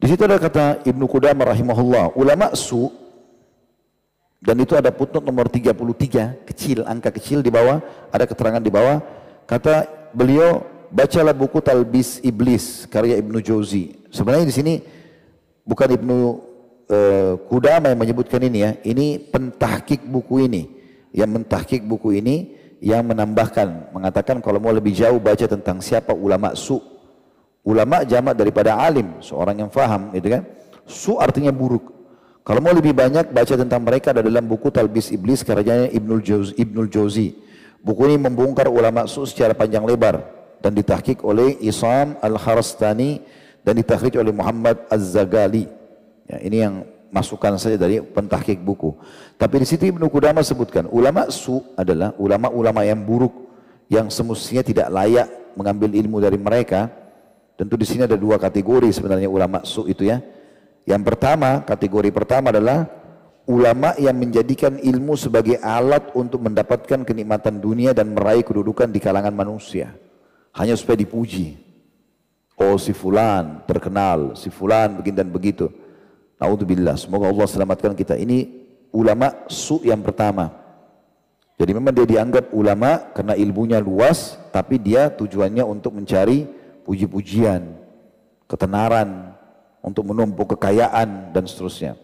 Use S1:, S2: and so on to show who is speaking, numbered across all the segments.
S1: Di situ ada kata Ibnu Qudamah rahimahullah, ulama su, dan itu ada footnote nomor 33, kecil, angka kecil di bawah, ada keterangan di bawah, kata beliau, bacalah buku Talbis Iblis karya Ibnu Jauzi. Sebenarnya di sini bukan Ibnu Qudamah yang menyebutkan ini ya, ini pentahkik buku ini, yang mentahkik buku ini, yang menambahkan, mengatakan kalau mau lebih jauh baca tentang siapa ulama su. Ulama jamak daripada alim, seorang yang faham, gitu kan. Su artinya buruk. Kalau mau lebih banyak baca tentang mereka ada dalam buku Talbis Iblis karyanya Ibnul Jauzi. Buku ini membongkar ulama su secara panjang lebar dan ditahqiq oleh Isam Al-Kharastani dan ditahqiq oleh Muhammad Az-Zagali. Ya, ini yang masukan saja dari pentahqiq buku. Tapi di situ Ibnu Qudamah sebutkan ulama su adalah ulama-ulama yang buruk yang semestinya tidak layak mengambil ilmu dari mereka. Tentu di sini ada dua kategori sebenarnya ulama su itu ya. Yang pertama, kategori pertama adalah ulama yang menjadikan ilmu sebagai alat untuk mendapatkan kenikmatan dunia dan meraih kedudukan di kalangan manusia. Hanya supaya dipuji. Oh si fulan terkenal, si fulan begini dan begitu. Naudzubillah, semoga Allah selamatkan kita. Ini ulama su yang pertama. Jadi memang dia dianggap ulama karena ilmunya luas, tapi dia tujuannya untuk mencari puji-pujian, ketenaran, untuk menumpuk kekayaan dan seterusnya.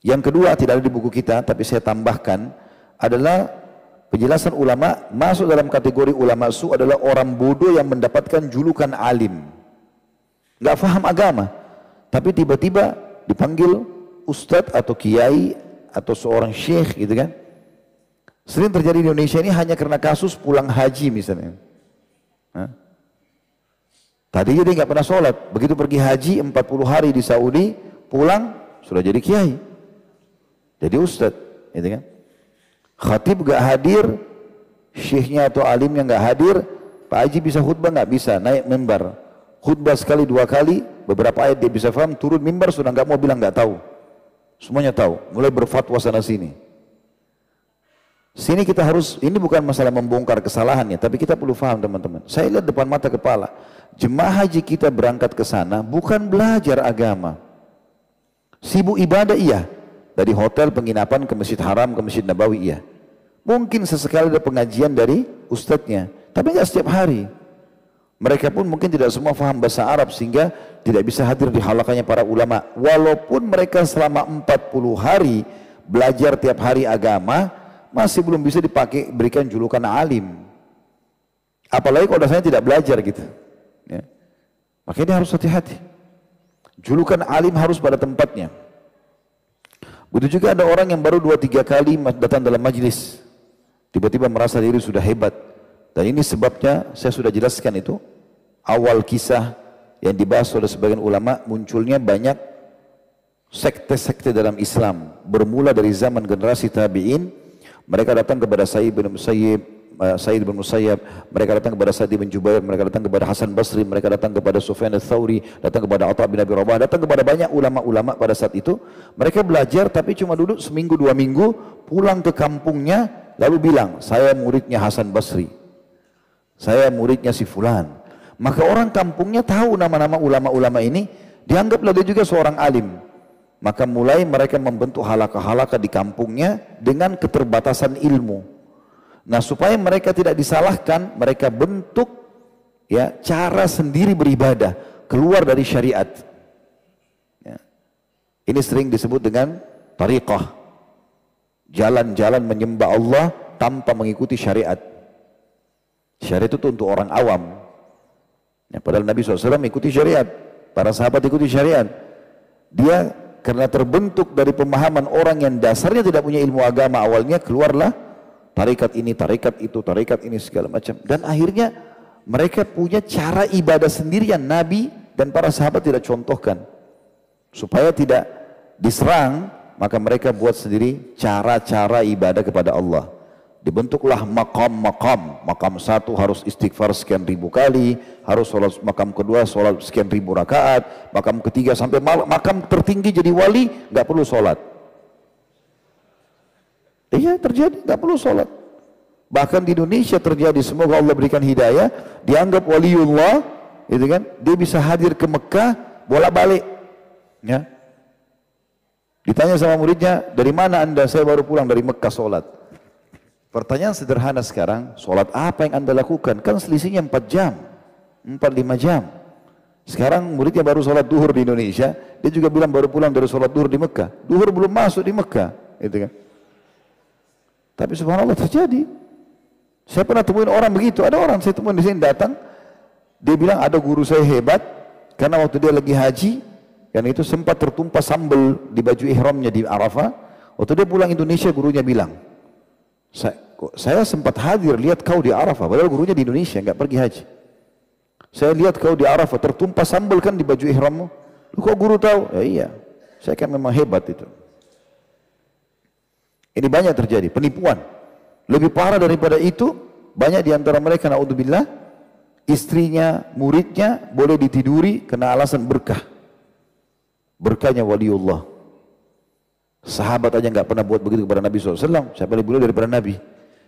S1: Yang kedua tidak ada di buku kita, tapi saya tambahkan adalah penjelasan ulama masuk dalam kategori ulama su adalah orang bodoh yang mendapatkan julukan alim, nggak faham agama, tapi tiba-tiba dipanggil ustadz atau kiai atau seorang syekh gitu kan. Sering terjadi di Indonesia ini hanya karena kasus pulang haji misalnya. Tadinya dia nggak pernah sholat, begitu pergi haji 40 hari di Saudi, pulang sudah jadi kiai, jadi ustadz, gitu kan? Khatib nggak hadir, syekhnya atau alimnya nggak hadir, Pak Haji bisa khutbah nggak bisa, naik mimbar, khutbah sekali dua kali, beberapa ayat dia bisa paham, turun mimbar sudah nggak mau bilang nggak tahu, semuanya tahu, mulai berfatwa sana sini. Sini kita harus, ini bukan masalah membongkar kesalahannya, tapi kita perlu paham teman-teman. Saya lihat depan mata kepala, jemaah haji kita berangkat ke sana bukan belajar agama. Sibuk ibadah iya, dari hotel penginapan ke Masjid Haram, ke Masjid Nabawi iya. Mungkin sesekali ada pengajian dari ustadznya, tapi nggak setiap hari. Mereka pun mungkin tidak semua paham bahasa Arab sehingga tidak bisa hadir di halaqahnya para ulama. Walaupun mereka selama 40 hari belajar tiap hari agama, masih belum bisa dipakai berikan julukan alim. Apalagi kalau dasarnya tidak belajar gitu. Ya. Makanya harus hati-hati. Julukan alim harus pada tempatnya. Begitu juga ada orang yang baru 2-3 kali datang dalam majlis, tiba-tiba merasa diri sudah hebat. Dan ini sebabnya saya sudah jelaskan itu. Awal kisah yang dibahas oleh sebagian ulama, munculnya banyak sekte-sekte dalam Islam. Bermula dari zaman generasi tabi'in. Mereka datang kepada Sa'id bin Musayyab, mereka datang kepada Sa'id bin Jubair, mereka datang kepada Hasan Basri, mereka datang kepada Sufyan al-Thawri, datang kepada Atha bin Abi Rabah, datang kepada banyak ulama-ulama pada saat itu. Mereka belajar tapi cuma duduk seminggu 2 minggu, pulang ke kampungnya lalu bilang, saya muridnya Hasan Basri, saya muridnya si fulan. Maka orang kampungnya tahu nama-nama ulama-ulama ini, dianggaplah dia juga seorang alim. Maka mulai mereka membentuk halaqah-halaqah di kampungnya dengan keterbatasan ilmu. Nah, supaya mereka tidak disalahkan, mereka bentuk ya cara sendiri beribadah keluar dari syariat. Ya. Ini sering disebut dengan tariqah. Jalan-jalan menyembah Allah tanpa mengikuti syariat. Syariat itu untuk orang awam. Ya, padahal Nabi SAW mengikuti syariat, para sahabat ikuti syariat. Dia karena terbentuk dari pemahaman orang yang dasarnya tidak punya ilmu agama, awalnya keluarlah tarikat ini, tarikat itu, tarikat ini segala macam. Dan akhirnya mereka punya cara ibadah sendiri yang Nabi dan para sahabat tidak contohkan. Supaya tidak diserang, maka mereka buat sendiri cara-cara ibadah kepada Allah. Dibentuklah makam-makam. Makam satu harus istighfar sekian ribu kali, harus sholat makam kedua sholat sekian ribu rakaat, makam ketiga sampai makam tertinggi jadi wali nggak perlu sholat. Iya terjadi, nggak perlu sholat. Bahkan di Indonesia terjadi, semoga Allah berikan hidayah, dianggap waliullah, gitu kan? Dia bisa hadir ke Mekah bolak-balik. Ya. Ditanya sama muridnya, dari mana anda? Saya baru pulang dari Mekah sholat. Pertanyaan sederhana sekarang, sholat apa yang anda lakukan? Kan selisihnya 4 jam, 4-5 jam. Sekarang muridnya baru sholat duhur di Indonesia, dia juga bilang baru pulang dari sholat duhur di Mekah. Duhur belum masuk di Mekah, gitu kan. Tapi subhanallah terjadi. Saya pernah temuin orang begitu, ada orang saya temuin di sini datang, dia bilang ada guru saya hebat, karena waktu dia lagi haji, kan itu sempat tertumpah sambal di baju ihramnya di Arafah. Waktu dia pulang Indonesia, gurunya bilang, saya sempat hadir lihat kau di Arafah, padahal gurunya di Indonesia, nggak pergi haji. Saya lihat kau di Arafah, tertumpah sambal kan di baju ihrammu. Lu kok guru tahu? Ya iya, saya kan memang hebat itu. Ini banyak terjadi, penipuan. Lebih parah daripada itu, banyak di antara mereka, naudzubillah, istrinya, muridnya boleh ditiduri kena alasan berkah. Berkahnya waliullah. Sahabat aja nggak pernah buat begitu kepada Nabi SAW. Siapa lebih mulia daripada Nabi?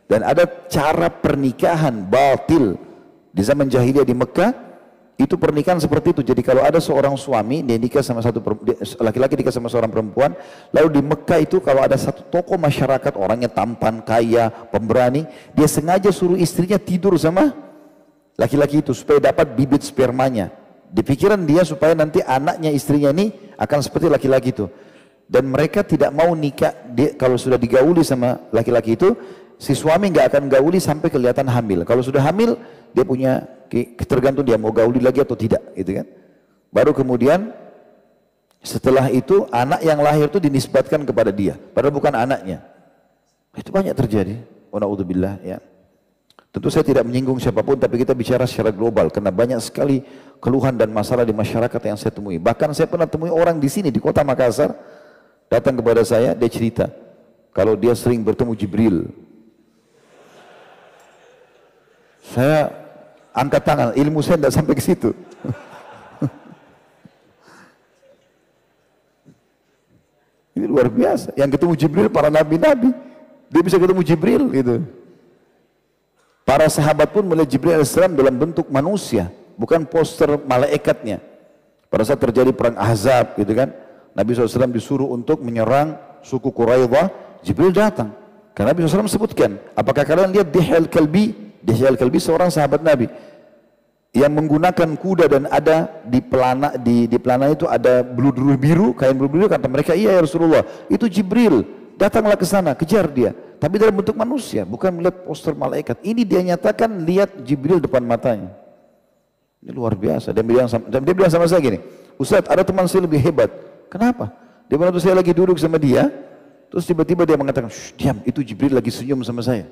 S1: Dan ada cara pernikahan batil di zaman jahiliyah di Mekah. Itu pernikahan seperti itu. Jadi kalau ada seorang suami, dia nikah sama laki-laki nikah sama seorang perempuan, lalu di Mekah itu kalau ada satu tokoh masyarakat, orangnya tampan, kaya, pemberani, dia sengaja suruh istrinya tidur sama laki-laki itu supaya dapat bibit spermanya. Di pikiran dia supaya nanti anaknya istrinya ini akan seperti laki-laki itu. Dan mereka tidak mau nikah, kalau sudah digauli sama laki-laki itu, si suami nggak akan gauli sampai kelihatan hamil. Kalau sudah hamil, dia punya tergantung dia mau gauli lagi atau tidak, gitu kan. Baru kemudian setelah itu anak yang lahir itu dinisbatkan kepada dia, padahal bukan anaknya. Itu banyak terjadi. Wa na'udzubillah, ya. Tentu saya tidak menyinggung siapapun, tapi kita bicara secara global karena banyak sekali keluhan dan masalah di masyarakat yang saya temui. Bahkan saya pernah temui orang di sini di kota Makassar datang kepada saya, dia cerita kalau dia sering bertemu Jibril. Saya angkat tangan, ilmu saya tidak sampai ke situ. Ini luar biasa. Yang ketemu Jibril para nabi-nabi, dia bisa ketemu Jibril gitu. Para sahabat pun melihat Jibril AS dalam bentuk manusia, bukan poster malaikatnya. Pada saat terjadi perang Ahzab, gitu kan, Nabi SAW disuruh untuk menyerang suku Quraidah, Jibril datang. Karena Nabi SAW sebutkan, apakah kalian lihat Dihya al-Kalbi? Dihya al-Kalbi seorang sahabat Nabi yang menggunakan kuda dan ada di pelana itu ada beludur biru, kain beludur biru. Kata mereka, iya ya Rasulullah, itu Jibril. Datanglah ke sana, kejar dia. Tapi dalam bentuk manusia, bukan melihat poster malaikat. Ini dia nyatakan lihat Jibril depan matanya. Ini luar biasa. Dia bilang sama saya gini, Ustaz, ada teman saya lebih hebat. Kenapa? Dia bilang, saya lagi duduk sama dia, terus tiba-tiba dia mengatakan, diam, itu Jibril lagi senyum sama saya.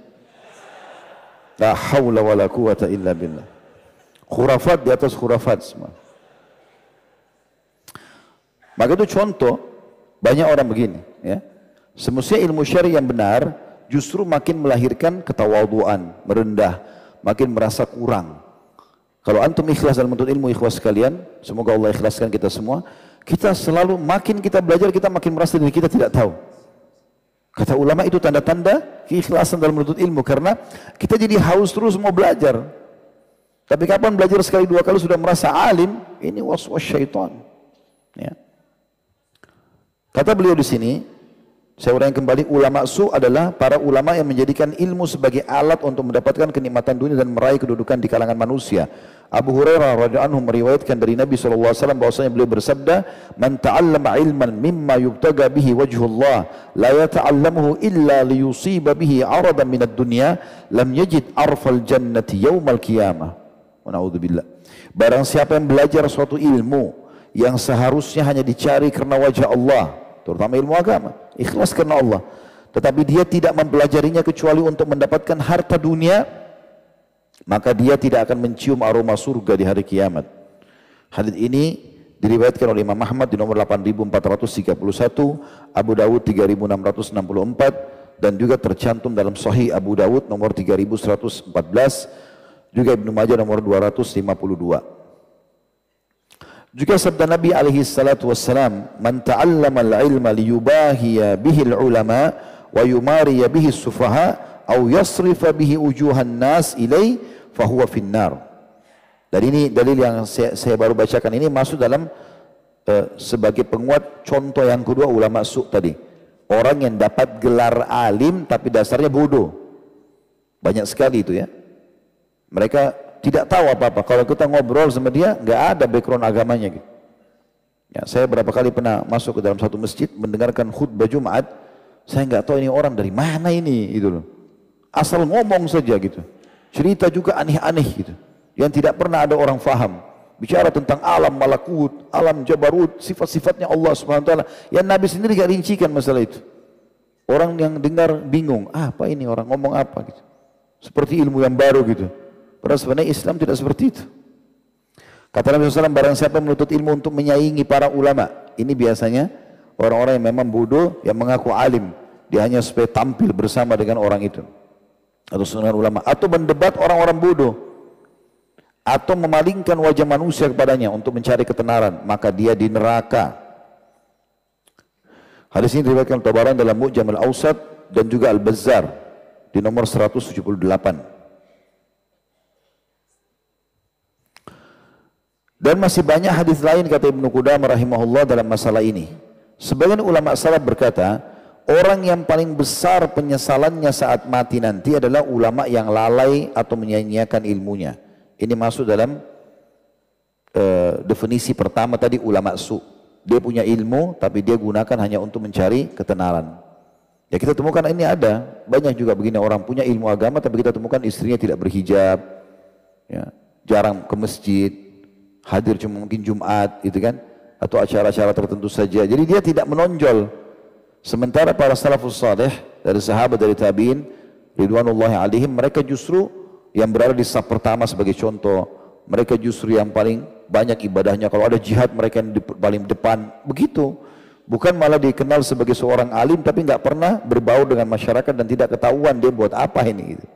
S1: La haula wa la quwata illa billah. Khurafat di atas khurafat semua. Maka itu contoh, banyak orang begini, ya. Semestinya ilmu syar'i yang benar justru makin melahirkan ketawaduan, merendah, makin merasa kurang. Kalau antum ikhlas dalam menuntut ilmu, ikhwas sekalian, semoga Allah ikhlaskan kita semua. Kita selalu makin kita belajar, kita makin merasa diri kita tidak tahu. Kata ulama itu tanda-tanda keikhlasan dalam menuntut ilmu, karena kita jadi haus terus mau belajar. Tapi kapan belajar sekali dua kali sudah merasa alim, ini waswas syaitan. Ya. Kata beliau di sini, saya ulangi kembali, ulama su adalah para ulama yang menjadikan ilmu sebagai alat untuk mendapatkan kenikmatan dunia dan meraih kedudukan di kalangan manusia. Abu Hurairah radhiyallahu anhu meriwayatkan dari Nabi SAW bahwasanya beliau bersabda, "Man ta'allama ilman mimma yubtaga bihi wajhullah, la yata'allamuhu illa liyusiba bihi 'aradan minad dunya, lam yajid arfal jannati yaumal qiyamah." Wa na'udzubillah. Barang siapa yang belajar suatu ilmu yang seharusnya hanya dicari karena wajah Allah, terutama ilmu agama, ikhlas karena Allah, tetapi dia tidak mempelajarinya kecuali untuk mendapatkan harta dunia, maka dia tidak akan mencium aroma surga di hari kiamat. Hadits ini diriwayatkan oleh Imam Ahmad di nomor 8431, Abu Dawud 3664, dan juga tercantum dalam Sahih Abu Dawud nomor 3114, juga Ibnu Majah nomor 252. Juga sabda Nabi alaihi salatu wassalam, "Man ta'allama al-ilma liyubahiya bihi al-ulama wa yumariya bihi as-sufaha aw yasrifa bihi wujuhan nas ilai fahuwa finnar." Dan ini dalil yang saya baru bacakan ini masuk dalam sebagai penguat contoh yang kedua ulama su' tadi. Orang yang dapat gelar alim tapi dasarnya bodoh. Banyak sekali itu ya. Mereka tidak tahu apa-apa. Kalau kita ngobrol sama dia, nggak ada background agamanya gitu. Ya, saya berapa kali pernah masuk ke dalam satu masjid mendengarkan khutbah Jumat, saya nggak tahu ini orang dari mana ini, gitu loh. Asal ngomong saja gitu. Cerita juga aneh-aneh gitu, yang tidak pernah ada orang faham. Bicara tentang alam malakut, alam jabarut, sifat-sifatnya Allah Subhanahu wa taala yang Nabi sendiri gak rincikan masalah itu. Orang yang dengar bingung, apa ini orang ngomong apa gitu. Seperti ilmu yang baru gitu. Padahal sebenarnya Islam tidak seperti itu. Kata Nabi SAW, barang siapa menuntut ilmu untuk menyaingi para ulama, ini biasanya orang-orang yang memang bodoh, yang mengaku alim, dia hanya supaya tampil bersama dengan orang itu atau dengan ulama, atau mendebat orang-orang bodoh, atau memalingkan wajah manusia kepadanya untuk mencari ketenaran, maka dia di neraka. Hadis ini diriwayatkan Tabarani dalam Mu'jam al-Awsat dan juga Al-Bazzar di nomor 178. Dan masih banyak hadis lain kata Ibnu Qudamah rahimahullah dalam masalah ini. Sebagian ulama salaf berkata, orang yang paling besar penyesalannya saat mati nanti adalah ulama yang lalai atau menyia-nyiakan ilmunya. Ini masuk dalam definisi pertama tadi ulama su. Dia punya ilmu tapi dia gunakan hanya untuk mencari ketenaran. Ya kita temukan ini ada, banyak juga begini orang punya ilmu agama tapi kita temukan istrinya tidak berhijab, ya, jarang ke masjid, hadir cuma mungkin Jumat gitu kan, atau acara-acara tertentu saja. Jadi dia tidak menonjol. Sementara para salafus saleh dari sahabat, dari tabi'in ridwanullahi alaihim, mereka justru yang berada di saf pertama sebagai contoh. Mereka justru yang paling banyak ibadahnya. Kalau ada jihad mereka yang paling depan. Begitu. Bukan malah dikenal sebagai seorang alim tapi nggak pernah berbau dengan masyarakat dan tidak ketahuan dia buat apa ini gitu.